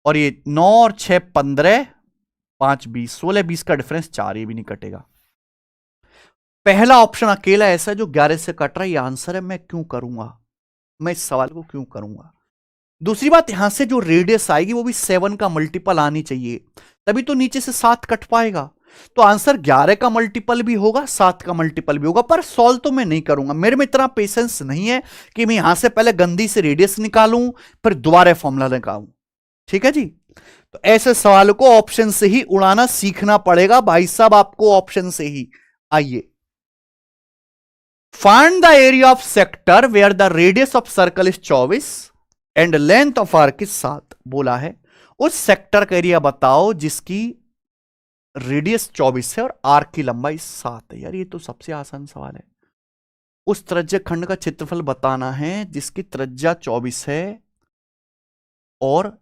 और ये 9 और 6 15, 5 20, 16 20 का डिफरेंस 4, ये भी नहीं कटेगा। पहला ऑप्शन अकेला ऐसा है जो 11 से कट रहा है, ये आंसर है। मैं क्यों करूंगा, मैं इस सवाल को क्यों करूंगा। दूसरी बात, यहां से जो रेडियस आएगी वो भी 7 का मल्टीपल आनी चाहिए, तभी तो नीचे से 7 कट पाएगा। तो आंसर 11 का मल्टीपल भी होगा, 7 का मल्टीपल भी होगा, पर सॉल्व तो मैं नहीं करूंगा, मेरे में इतना पेशेंस नहीं है कि मैं यहां से पहले गंदी से रेडियस निकालूं फिर दोबारा फॉर्मूला निकालूं। ठीक है जी, तो ऐसे सवाल को ऑप्शन से ही उड़ाना सीखना पड़ेगा भाई साहब, आपको ऑप्शन से ही। आइए, find the area of sector where the radius of circle is 24 and length of arc is 7, बोला है उस सेक्टर का एरिया बताओ जिसकी रेडियस 24 है और आर्क की लंबाई 7 है। यार ये तो सबसे आसान सवाल है। उस त्रिज्य खंड का क्षेत्रफल बताना है जिसकी त्रिज्या 24 है और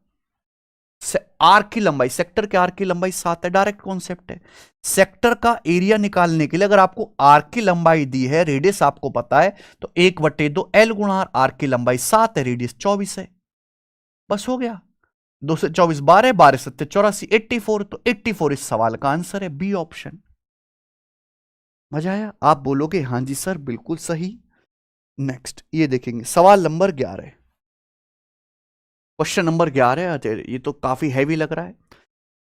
आर्क की लंबाई, सेक्टर के आर्क की लंबाई 7 है। डायरेक्ट कॉन्सेप्ट है। सेक्टर का एरिया निकालने के लिए अगर आपको आर्क की लंबाई दी है, रेडियस आपको पता है, तो 1/2 एल गुणा आर्क की लंबाई 7 है, रेडियस 24 है, बस हो गया। 2 से 24 12, 12 7 84, 84, तो 84 इस सवाल का आंसर है, बी ऑप्शन। मजा आया, आप बोलोगे हां जी सर बिल्कुल सही। नेक्स्ट ये देखेंगे सवाल नंबर 11, क्वेश्चन नंबर 11, ये तो काफी हैवी लग रहा है।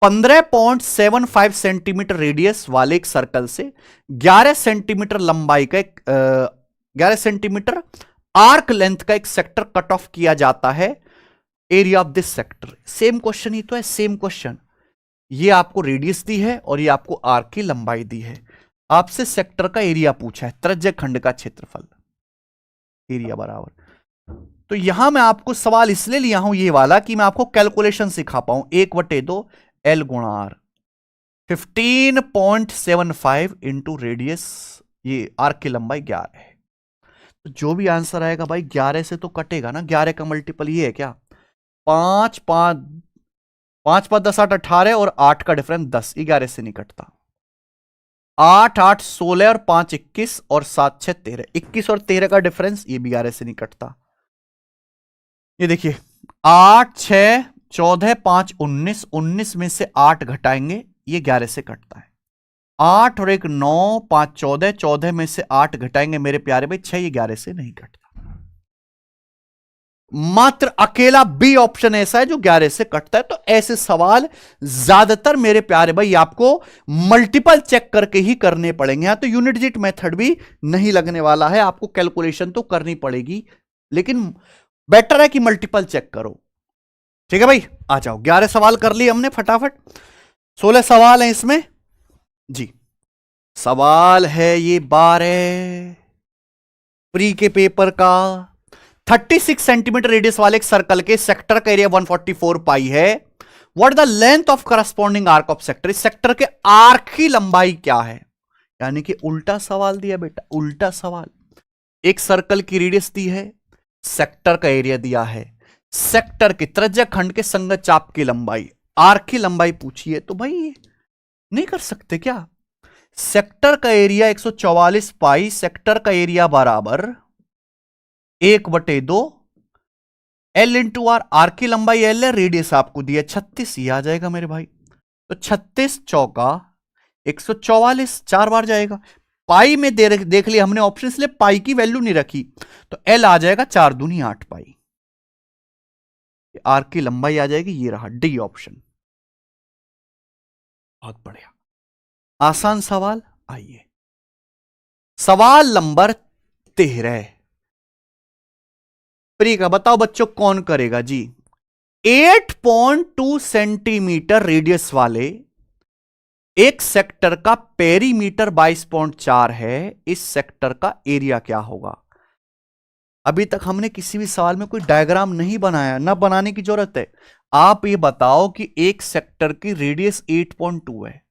15.75 सेंटीमीटर रेडियस वाले एक सर्कल से 11 सेंटीमीटर लंबाई का एक 11 सेंटीमीटर आर्क लेंथ का एक सेक्टर कट ऑफ किया जाता है। Area of this sector, same question ही तो है, सेम क्वेश्चन। ये आपको रेडियस दी है और ये आपको आर्क की लंबाई दी है, आपसे सेक्टर का एरिया पूछा है, त्रिज्य खंड का क्षेत्रफल, एरिया बराबर। तो यहां मैं आपको सवाल इसलिए लिया हूं ये वाला कि मैं आपको कैलकुलेशन सिखा पाऊं। 1/2 एल गुणा आर, 15.75 इंटू रेडियस, ये आर्क की लंबाई 11 है। तो जो भी आंसर आएगा भाई 11 से तो कटेगा ना, 11 का मल्टीपल ये है क्या, 5 5 5 5 10 8 18 और 8 का डिफरेंस 10, 11 से नहीं कटता। 8 8 16 और 5 21 और 7 6 13, 21 और 13 का डिफरेंस ये भी 11 से नहीं कटता। ये देखिए 8 6 14 5 19, 19 में से 8 घटाएंगे ये 11 से कटता है। 8 और 1 9, 5 14, 14 में से 8 घटाएंगे मेरे प्यारे भाई 6, ये 11 से नहीं कटता। मात्र अकेला बी ऑप्शन ऐसा है जो 11 से कटता है। तो ऐसे सवाल ज्यादातर मेरे प्यारे भाई आपको मल्टीपल चेक करके ही करने पड़ेंगे। यहां तो यूनिट डिजिट मेथड भी नहीं लगने वाला है, आपको कैलकुलेशन तो करनी पड़ेगी, लेकिन बेटर है कि मल्टीपल चेक करो। ठीक है भाई, आ जाओ। 11 सवाल कर लिए हमने फटाफट, 16 सवाल हैं इसमें जी। सवाल है ये 12 प्री के पेपर का। 36 सेंटीमीटर रेडियस वाले एक सर्कल के सेक्टर का एरिया 144 पाई है। What the length of corresponding arc of sector, इस सेक्टर के आर्क की लंबाई क्या है। यानी कि उल्टा सवाल दिया बेटा, उल्टा सवाल। एक सर्कल की रेडियस दी है, सेक्टर का एरिया दिया है, सेक्टर के त्रिज्या खंड के संगत चाप की लंबाई, आर्क की लंबाई पूछी है। तो भाई नहीं कर सकते क्या। सेक्टर का एरिया 144 पाई, सेक्टर का एरिया बराबर 1/2 एल इंटू आर। आर की लंबाई एल है, रेडियस आपको दिया 36, ये आ जाएगा मेरे भाई। तो 36 चौका 144, 4 बार जाएगा। पाई में देख लिया हमने ऑप्शन, इसलिए पाई की वैल्यू नहीं रखी, तो एल आ जाएगा 4 दूनी 8 पाई। आर की लंबाई आ जाएगी, ये रहा डी ऑप्शन। बहुत बढ़िया, आसान सवाल। आइए सवाल नंबर 13 प्री का, बताओ बच्चों कौन करेगा जी। 8.2 सेंटीमीटर रेडियस वाले एक सेक्टर का पेरीमीटर 22.4 है, इस सेक्टर का एरिया क्या होगा। अभी तक हमने किसी भी सवाल में कोई डायग्राम नहीं बनाया, ना बनाने की जरूरत है। आप ये बताओ कि एक सेक्टर की रेडियस 8.2 है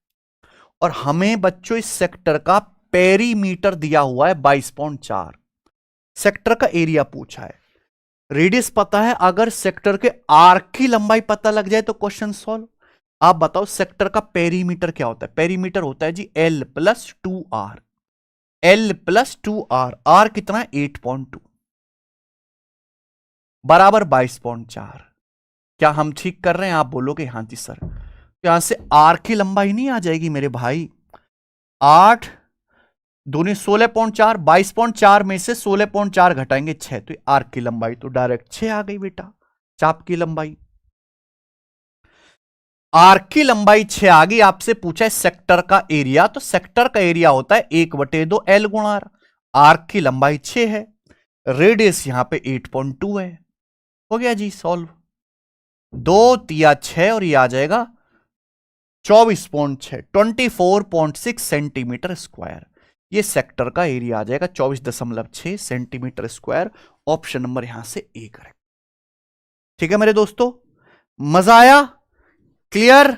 और हमें बच्चों इस सेक्टर का पेरीमीटर दिया हुआ है 22.4, सेक्टर का एरिया पूछा है, रेडियस पता है। अगर सेक्टर के आर्क की लंबाई पता लग जाए तो क्वेश्चन सॉल्व। आप बताओ सेक्टर का पेरीमीटर क्या होता है। पेरीमीटर होता है जी L + 2R, L + 2R। Are कितना है 8.2 बराबर 22.4। क्या हम ठीक कर रहे हैं। आप बोलोगे हाँ जी सर। तो यहां से आर की लंबाई नहीं आ जाएगी मेरे भाई। 8 दूनी 16.4, 22.4 में से 16.4 घटाएंगे 6, तो आर्क की लंबाई तो डायरेक्ट 6 आ गई बेटा। चाप की लंबाई, आर्क की लंबाई 6 आ गई। आपसे पूछा है सेक्टर का एरिया, तो सेक्टर का एरिया होता है 1/2 L गुणा R। आर्क की लंबाई 6 है, रेडियस यहां पे 8.2 है। हो गया जी सॉल्व। 2 तिया 6 और ये आ जाएगा 24.6, 24.6 सेंटीमीटर स्क्वायर। ये सेक्टर का एरिया आ जाएगा 24.6 सेंटीमीटर स्क्वायर। ऑप्शन नंबर यहां से ए करेक्ट। ठीक है मेरे दोस्तों, मजा आया, क्लियर।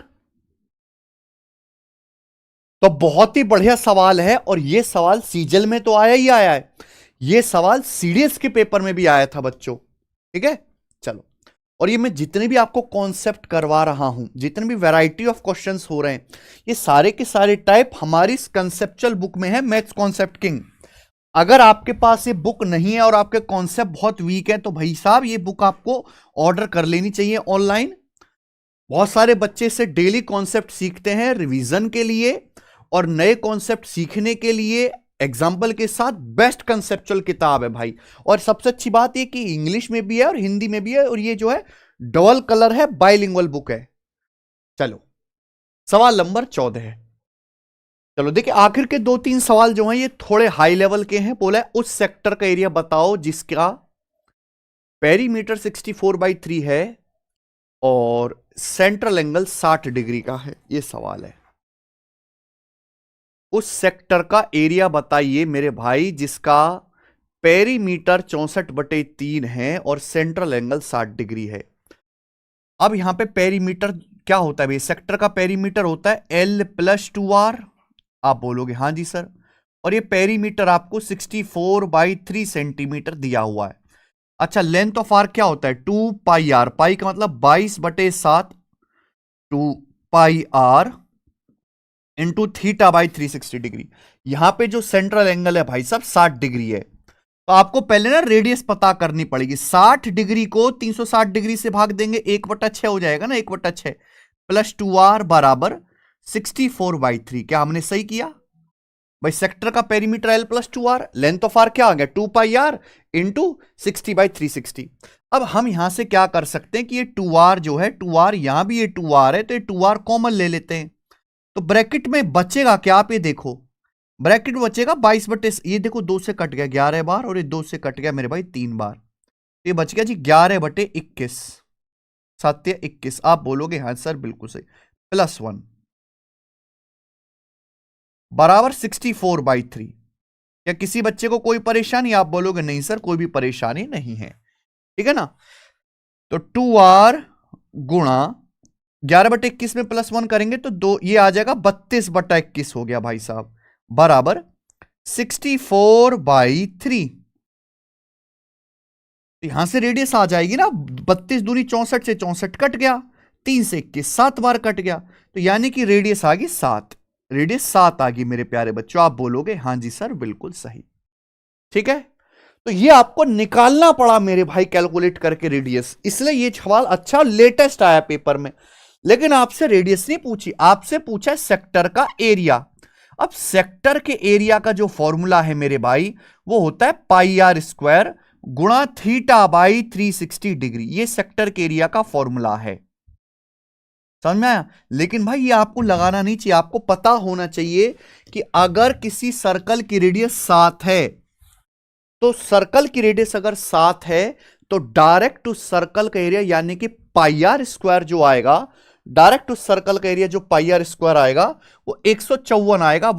तो बहुत ही बढ़िया सवाल है, और ये सवाल सीजल में तो आया ही आया है, ये सवाल सीडीएस के पेपर में भी आया था बच्चों। ठीक है चलो, और ये मैं जितने भी आपको कॉन्सेप्ट करवा रहा हूं, जितने भी वैरायटी ऑफ क्वेश्चंस हो रहे हैं, ये सारे के सारे टाइप हमारी कंसेप्चुअल बुक में है, मैथ्स कॉन्सेप्ट किंग। अगर आपके पास ये बुक नहीं है और आपके कॉन्सेप्ट बहुत वीक है, तो भाई साहब ये बुक आपको ऑर्डर कर लेनी चाहिए ऑनलाइन। बहुत सारे बच्चे से डेली कॉन्सेप्ट सीखते हैं रिवीजन के लिए और नए कॉन्सेप्ट सीखने के लिए। एग्जाम्पल के साथ बेस्ट कंसेप्चुअल किताब है भाई। और सबसे अच्छी बात यह कि इंग्लिश में भी है और हिंदी में भी है, और ये जो है डबल कलर है, बाइलिंगुअल बुक है। चलो सवाल नंबर 14 है। चलो देखिए, आखिर के 2-3 सवाल जो हैं ये थोड़े हाई लेवल के हैं। बोला है उस सेक्टर का एरिया बताओ जिसका पेरीमीटर 64/3 है और सेंट्रल एंगल 60 डिग्री का है। ये सवाल है, उस सेक्टर का एरिया बताइए मेरे भाई जिसका पेरीमीटर 64/3 है और सेंट्रल एंगल 60 डिग्री है। अब यहां पे पेरीमीटर क्या होता है भाई, सेक्टर का पेरीमीटर होता है L + 2R। आप बोलोगे हाँ जी सर, और ये पेरीमीटर आपको 64/3 सेंटीमीटर दिया हुआ है। अच्छा, लेंथ ऑफ आर क्या होता है 2πr, पाई का मतलब 22/7 2πr into theta by 360 degree. यहां पे जो सेंट्रल एंगल है भाई साहब 60 डिग्री है, तो आपको पहले ना रेडियस पता करनी पड़ेगी। 60 डिग्री को 360 डिग्री से भाग देंगे, 1/6 हो जाएगा ना, 1/6 प्लस 2r बराबर 64/3। क्या हमने सही किया भाई? सेक्टर का perimeter L plus 2r, length of arc क्या आ गया 2πr इंटू 60/360। अब हम यहां से क्या कर सकते हैं कि ये 2r जो है 2r, यहां भी ये 2r है, तो ये 2r कॉमन ले लेते हैं। तो ब्रैकेट में बचेगा क्या? आप ये देखो, ब्रैकेट में बचेगा 22 ये देखो 2 से कट गया 11 बार, और ये 2 से कट गया मेरे भाई 3 बार, ये बच गया जी 11/21, 7×21। आप बोलोगे हाँ सर बिल्कुल सही, +1 बराबर 64/3। क्या किसी बच्चे को कोई परेशानी? आप बोलोगे नहीं सर कोई भी परेशानी नहीं है, ठीक है ना। तो 2r गुणा 11/21 में +1 करेंगे तो दो ये आ जाएगा 32/21 हो गया भाई साहब, बराबर 64/3। यहां से रेडियस आ जाएगी ना, 32 दूनी 64 से 64 कट गया, 3 से 21 7 बार कट गया, तो यानी कि रेडियस आ गई 7, रेडियस 7 आ गई मेरे प्यारे बच्चों। आप बोलोगे हां जी सर बिल्कुल सही, ठीक है। तो ये आपको निकालना पड़ा मेरे भाई कैलकुलेट करके रेडियस, इसलिए ये सवाल अच्छा लेटेस्ट आया पेपर में। लेकिन आपसे रेडियस नहीं पूछी, आपसे पूछा सेक्टर का एरिया। अब सेक्टर के एरिया का जो फॉर्मूला है मेरे भाई वो होता है πr² गुणा थीटा बाई 360 डिग्री। ये सेक्टर के एरिया का फॉर्मूला है, समझ में आया। लेकिन भाई ये आपको लगाना नहीं चाहिए, आपको पता होना चाहिए कि अगर किसी सर्कल की रेडियस 7 है, तो सर्कल की रेडियस अगर 7 है तो डायरेक्ट उस सर्कल का एरिया यानी कि πr² जो आएगा, डायरेक्ट उस सर्कल का एरिया जो πr² आएगा वो 154 आएगा,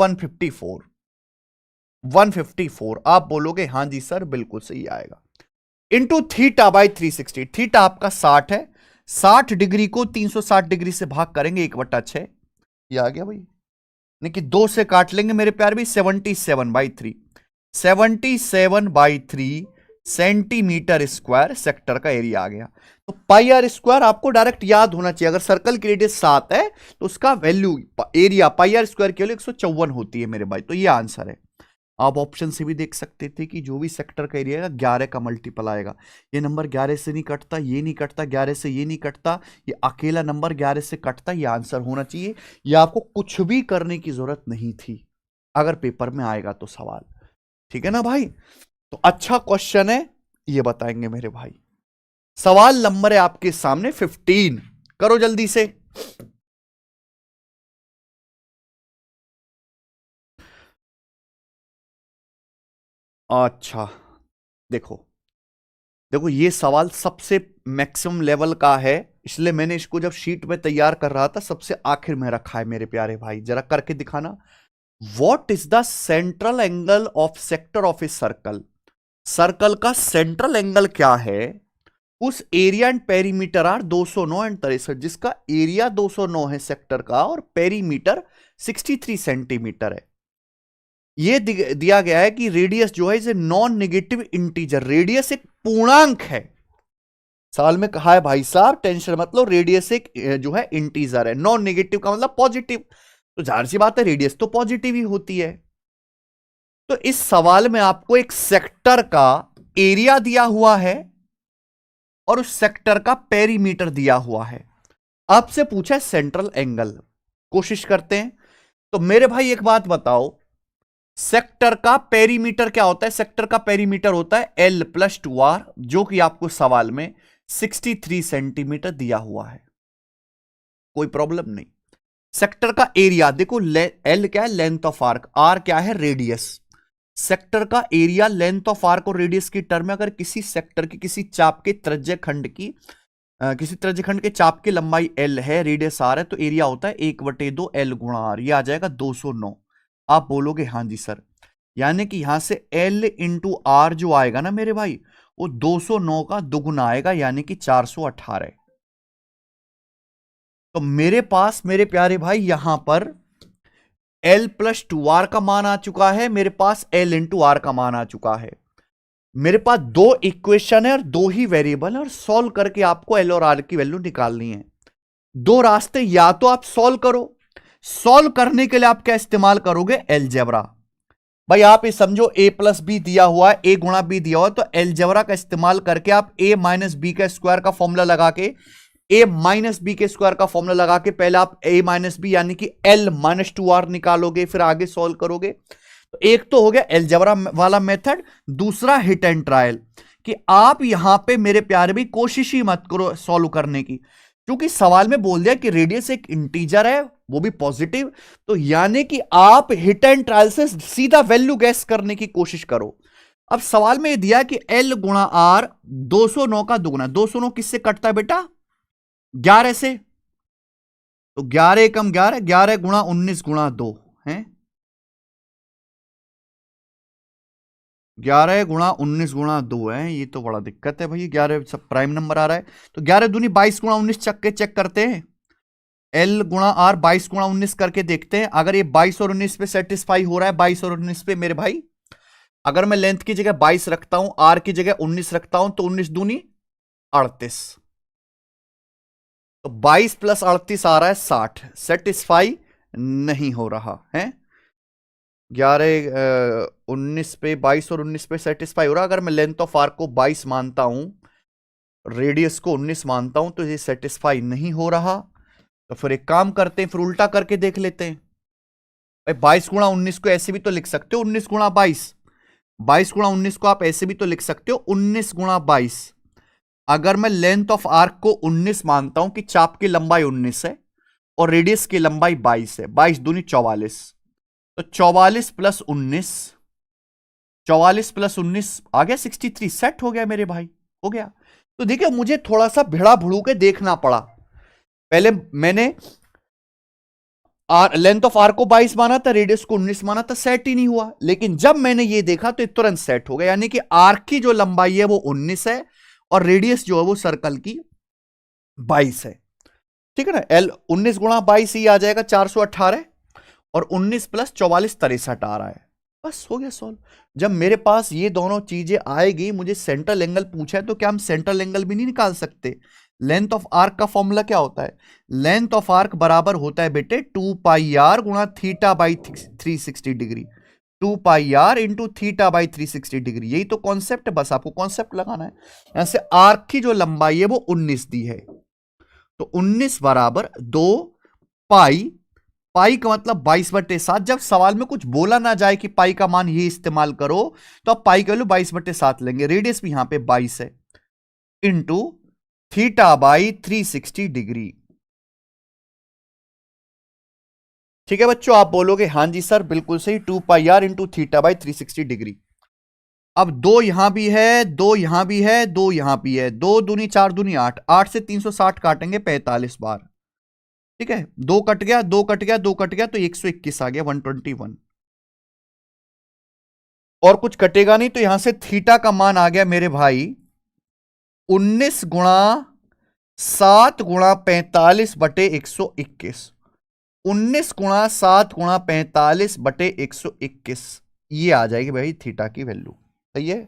154। आप बोलोगे हां जी सर बिल्कुल सही आएगा। इंटू थीटा बाई 360, थीटा आपका 60 है, 60 डिग्री को 360 डिग्री से भाग करेंगे 1/6, ये आ गया भाई, नहीं कि 2 से काट लेंगे मेरे प्यार भी, 77/3, 77/3 सेंटीमीटर स्क्वायर सेक्टर का एरिया आ गया। तो πr² आपको डायरेक्ट याद होना चाहिए, अगर सर्कल की रेडियस 7 है तो उसका वैल्यू एरिया πr² के लिए 154 होती है मेरे भाई, तो ये आंसर है। आप ऑप्शन से भी देख सकते थे कि जो भी सेक्टर का एरिया है 11 का मल्टीपल आएगा, ये नंबर 11 से नहीं कटता, ये नहीं कटता 11 से, ये नहीं कटता, ये अकेला नंबर 11 से कटता, ये आंसर होना चाहिए। ये आपको कुछ भी करने की जरूरत नहीं थी अगर पेपर में आएगा तो सवाल, ठीक है ना भाई। तो अच्छा क्वेश्चन है, ये बताएंगे मेरे भाई। सवाल नंबर है आपके सामने 15, करो जल्दी से। अच्छा देखो देखो, ये सवाल सबसे मैक्सिमम लेवल का है, इसलिए मैंने इसको जब शीट में तैयार कर रहा था सबसे आखिर में रखा है मेरे प्यारे भाई। जरा करके दिखाना, what is the central angle of sector of a circle. Circle का सेंट्रल एंगल क्या है? उस area and perimeter are 209 and 63, जिसका एरिया 209 है सेक्टर का और पेरीमीटर 63 सेंटीमीटर है। ये दिया गया है कि रेडियस जो है इसे नॉन नेगेटिव इंटीजर, रेडियस एक पूर्णांक है। साल में कहा है भाई साहब टेंशन मतलब रेडियस एक जो है इंटीजर है, नॉन नेगेटिव का मतलब पॉजिटिव, तो जाहिर सी बात है रेडियस तो पॉजिटिव ही होती है। तो इस सवाल में आपको एक सेक्टर का एरिया दिया हुआ है और उस सेक्टर का पेरीमीटर दिया हुआ है, आपसे पूछा है सेंट्रल एंगल। कोशिश करते हैं। तो मेरे भाई एक बात बताओ, सेक्टर का पेरीमीटर क्या होता है? सेक्टर का पेरीमीटर होता है L + 2R, जो कि आपको सवाल में 63 सेंटीमीटर दिया हुआ है, कोई प्रॉब्लम नहीं। सेक्टर का एरिया देखो, L क्या है? लेंथ ऑफ आर्क, R क्या है? रेडियस। सेक्टर का एरिया लेंथ ऑफ आर्क और रेडियस की टर्म में अगर किसी सेक्टर की किसी चाप के त्रिज्य खंड की किसी त्रिज्य खंड के चाप की लंबाई L है, रेडियस R है, तो एरिया होता है 1/2 L गुणा R, ये आ जाएगा 209। आप बोलोगे हां जी सर, यानी कि यहां से L × R जो आएगा ना मेरे भाई वो 209 का दुगुना आएगा, यानी कि 418। तो मेरे पास मेरे प्यारे भाई यहां पर L + 2R का मान आ चुका है, मेरे पास L × R का मान आ चुका है। मेरे पास दो इक्वेशन है और दो ही वेरिएबल है और सॉल्व करके आपको L और R की वैल्यू निकालनी है। दो रास्ते, या तो आप सॉल्व करो, सॉल्व करने के लिए आप क्या इस्तेमाल करोगे, एलजेब्रा। भाई आप ये समझो ए प्लस बी दिया हुआ है, ए गुणा बी दिया हुआ है, तो एलजेब्रा का इस्तेमाल करके आप ए माइनस बी का स्क्वायर का फॉर्मूला लगा के, ए माइनस बी के स्क्वायर का फॉर्मूला लगा के पहले आप ए माइनस बी यानी कि एल माइनस 2r निकालोगे, फिर आगे सॉल्व करोगे। तो एक तो हो गया एलजेब्रा वाला मेथड, दूसरा हिट एंड ट्रायल, कि आप यहां पे मेरे प्यारे भी कोशिश ही मत करो सॉल्व करने की, क्योंकि सवाल में बोल दिया कि रेडियस एक इंटीजर है, वो भी पॉजिटिव, तो यानी कि आप हिट एंड ट्रायल से सीधा वैल्यू गैस करने की कोशिश करो। अब सवाल में दिया कि एल गुणा आर 209 का दुगुना, 209 किससे कटता है बेटा, 11 से, तो 11 एकम 11, 11 गुणा 19 गुणा 2 है, 11 गुणा 19 गुणा 2 है, ये तो बड़ा दिक्कत है भाई, 11 सब प्राइम नंबर आ रहा है, तो 11 दूनी 22 गुणा 19 चेक करते हैं, एल गुणा आर 22 गुणा 19 करके देखते हैं, अगर ये 22 और 19 पे सेटिस्फाई हो रहा है, 22 और 19 पे मेरे भाई, अगर मैं लेंथ की जगह 22 रखता हूं, आर की जगह 19 रखता हूं, तो 19 दूनी 38, तो 22 प्लस 38 आ रहा है 60, सेटिस्फाई नहीं हो रहा है। 19 पे 22 और 19 पे सेटिस्फाई हो रहा है, अगर मैं लेंथ ऑफ आर्क को 22 मानता हूं, रेडियस को 19 मानता हूं, तो ये सेटिस्फाई नहीं हो रहा, तो फिर एक काम करते हैं, फिर उल्टा करके देख लेते हैं। भाई 22 गुणा 19 को ऐसे भी तो लिख सकते हो 19 गुणा 22, 22 गुणा 19 को आप ऐसे भी तो लिख सकते हो 19 गुणा 22। अगर मैं लेंथ ऑफ आर्क को 19 मानता हूं कि चाप की लंबाई 19 है और रेडियस की लंबाई 22 है, 22 दूनी 44, तो 44 प्लस 19, 44 प्लस 19 आ गया 63, सेट हो गया मेरे भाई, हो गया। तो देखिए मुझे थोड़ा सा भिड़ा भुड़ू के देखना पड़ा, पहले मैंने लेंथ ऑफ आर को 22 माना था, रेडियस को 19 माना था, सेट ही नहीं हुआ, लेकिन जब मैंने ये देखा तो तुरंत सेट हो गया, यानी कि आर्क की जो लंबाई है वो 19 है और रेडियस जो है वो सर्कल की 22 है, ठीक है ना। एल 19 गुणा 22 ही आ जाएगा 418, और 19 प्लस 44 63 आ रहा है, बस हो गया सॉल्व। जब मेरे पास ये दोनों चीजें आएगी, मुझे सेंट्रल एंगल पूछा है, तो क्या हम सेंट्रल एंगल भी नहीं निकाल सकते। लेंथ ऑफ आर्क का फॉर्मूला क्या होता है, लेंथ ऑफ आर्क बराबर होता है बेटे 2 पाई आर गुणा theta by 360 degree, 2 pi r into theta by 360 degree, यही तो कॉन्सेप्ट है, बस आपको कॉन्सेप्ट लगाना है। यहां से आर्क की जो लंबाई है वो 19 दी है, तो 19 बराबर 2 पाई, पाई का मतलब 22/7, जब सवाल में कुछ बोला ना जाए कि पाई का मान ये इस्तेमाल करो, तो आप पाई का वैल्यू 22/7 लेंगे, रेडियस भी यहां पे 22 है, इंटू थीटा बाई 360 डिग्री। ठीक है बच्चों, आप बोलोगे हां जी सर बिल्कुल सही, 2 pi r into theta by 360 degree. अब दो यहां भी है, दो यहां भी है, दो यहां भी है, 2 दूनी 4 दूनी 8, 8 से 360 काटेंगे 45 बार, ठीक है, 2 कट गया, 2 कट गया, 2 कट गया, तो 121 आ गया, 121, और कुछ कटेगा नहीं, तो यहां से थीटा का मान आ गया मेरे भाई 19 गुणा 7 गुणा 45 बटे 121, 19 गुणा 7 गुणा 45 बटे 121, ये आ जाएगी भाई थीटा की वैल्यू, सही है,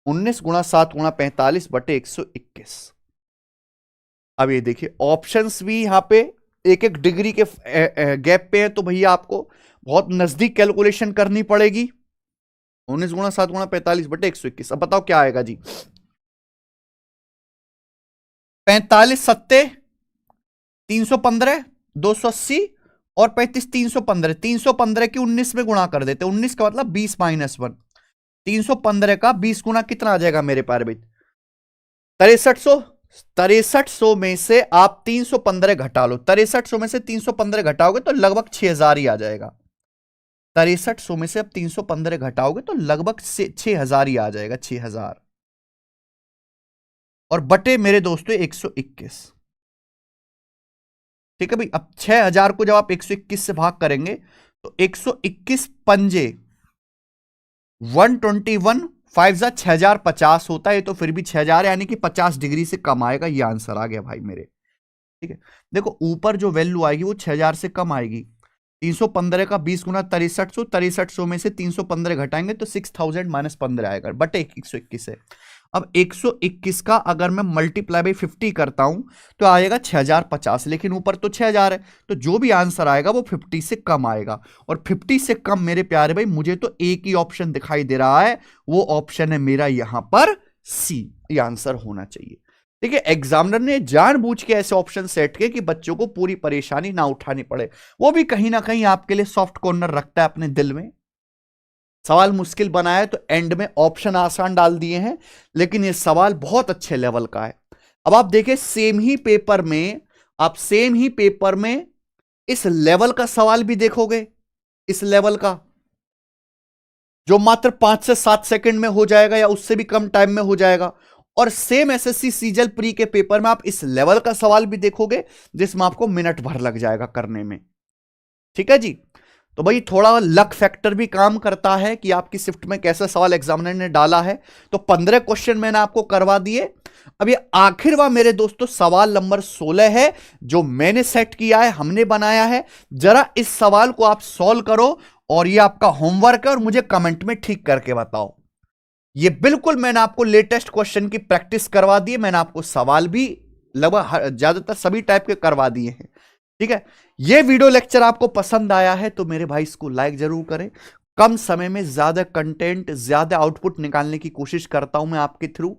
19 गुणा 7 गुणा 45 बटे 121। अब ये देखिए ऑप्शंस भी यहां पे एक एक डिग्री के गैप पे है, तो भैया आपको बहुत नजदीक कैलकुलेशन करनी पड़ेगी। 19 गुणा 7 गुणा 45 बटे 121, अब बताओ क्या आएगा जी, 45 सत्ते 315, 280 और 35 315, 315 की 19 में गुणा कर देते, 19 का मतलब 20 माइनस 1, 315 का 20 गुना कितना आ जाएगा मेरे प्यारे भाई, 6300, 6300 में से आप 315 घटा लो, 6300 में से 315 घटाओगे तो लगभग 6000 ही आ जाएगा, 6300 में से अब 315 घटाओगे तो लगभग 6000 ही आ जाएगा, 6000, और बटे मेरे दोस्तों 121, ठीक है भाई। अब 6000 को जब आप 121 से भाग करेंगे तो 121 पंजे 121, 5 जा 6050 होता है, तो फिर भी 6000 यानी कि 50 डिग्री से कम आएगा, ये आंसर आ गया भाई मेरे, ठीक है। देखो ऊपर जो वैल्यू आएगी वो 6000 से कम आएगी, 315 का 20 गुना 6300, 6300 में से 315 घटाएंगे तो 6000 माइनस 15 आएगा, बटे 121 है। अब 121 का अगर मैं मल्टीप्लाई बाई 50 करता हूं तो आएगा 6050, लेकिन ऊपर तो 6000 है, तो जो भी आंसर आएगा वो 50 से कम आएगा। और 50 से कम मेरे प्यारे भाई मुझे तो एक ही ऑप्शन दिखाई दे रहा है, वो ऑप्शन है मेरा यहां पर सी, ये आंसर होना चाहिए। देखिए एग्जामिनर ने जानबूझ के ऐसे ऑप्शन सेट किए कि बच्चों को पूरी परेशानी ना उठानी पड़े, वो भी कहीं ना कहीं आपके लिए सॉफ्ट कॉर्नर रखता है अपने दिल में। सवाल मुश्किल बनाया तो एंड में ऑप्शन आसान डाल दिए हैं, लेकिन ये सवाल बहुत अच्छे लेवल का है। अब आप देखिए सेम ही पेपर में, आप सेम ही पेपर में इस लेवल का सवाल भी देखोगे, इस लेवल का जो मात्र 5 से 7 सेकंड में हो जाएगा या उससे भी कम टाइम में हो जाएगा, और सेम एसएससी सीजल प्री के पेपर में आप इस लेवल का सवाल भी देखोगे जिसमें आपको मिनट भर लग जाएगा करने में। ठीक है जी, तो भाई थोड़ा लक फैक्टर भी काम करता है कि आपकी शिफ्ट में कैसा सवाल एग्जामिनर ने डाला है। तो 15 क्वेश्चन मैंने आपको करवा दिए। अब ये आखिरवा मेरे दोस्तों सवाल नंबर 16 है जो मैंने सेट किया है, हमने बनाया है। जरा इस सवाल को आप सॉल्व करो और ये आपका होमवर्क है और मुझे कमेंट में ठीक करके बताओ। ये बिल्कुल मैंने आपको लेटेस्ट क्वेश्चन की प्रैक्टिस करवा दी है, मैंने आपको सवाल भी लगभग ज्यादातर सभी टाइप के करवा दिए हैं। ठीक है, ये वीडियो लेक्चर आपको पसंद आया है तो मेरे भाई इसको लाइक जरूर करें। कम समय में ज्यादा कंटेंट, ज्यादा आउटपुट निकालने की कोशिश करता हूं मैं आपके थ्रू।